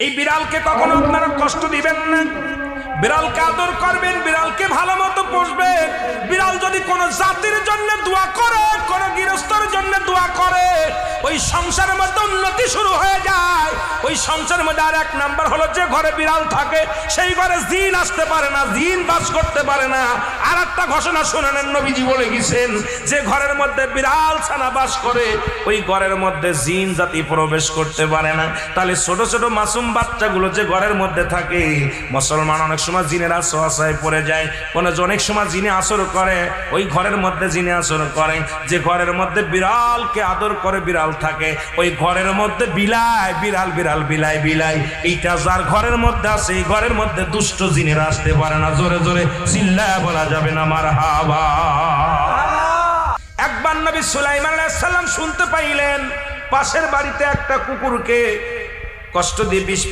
এই বিড়ালকে কখনো আপনারা কষ্ট দিবেন না। বিড়ালকে আদর করবেন, বিড়ালকে ভালো মতো পুষবেন। বিড়াল যদি কোনো জাতির জন্য দোয়া করে, কোনো গৃহস্থর জন্য দোয়া করে, ওই সংসারের মধ্যে উন্নতি শুরু হয়ে যায়। ওই সংসারের মধ্যে আর এক নাম্বার হলো, যে ঘরে বিড়াল থাকে সেই ঘরে জিন আসতে পারে না, জিন বাস করতে পারে না। আর একটা ঘোষণা শুনেন, নবীজি বলে গেছেন, যে ঘরের মধ্যে বিড়াল ছানা বাস করে ওই ঘরের মধ্যে জিন জাতি প্রবেশ করতে পারে না। তাহলে ছোট ছোট মাসুম বাচ্চাগুলো যে ঘরের মধ্যে থাকে, মুসলমান অনেক সময় জিনের আশ্রয় পড়ে যায়, অনেক সময় জিনে আসর করে, ওই ঘরের মধ্যে জিনে আসর করে। যে ঘরের মধ্যে বিড়ালকে আদর করে বিড়াল থাকে, ওই ঘরের মধ্যে বিলাই বিড়াল বিড়াল বিলাই বিলাই, এইটা যার ঘরের মধ্যে আছে এই ঘরের মধ্যে দুষ্ট জিনেরা আসতে পারে না। জোরে জোরে চিল্লায় বলা যাবে না মারহাবা। একবার নবী সুলাইমান আলাইহিস সালাম শুনতে পাইলেন, পাশের বাড়িতে একটা কুকুরকে কষ্ট দিয়ে বিষ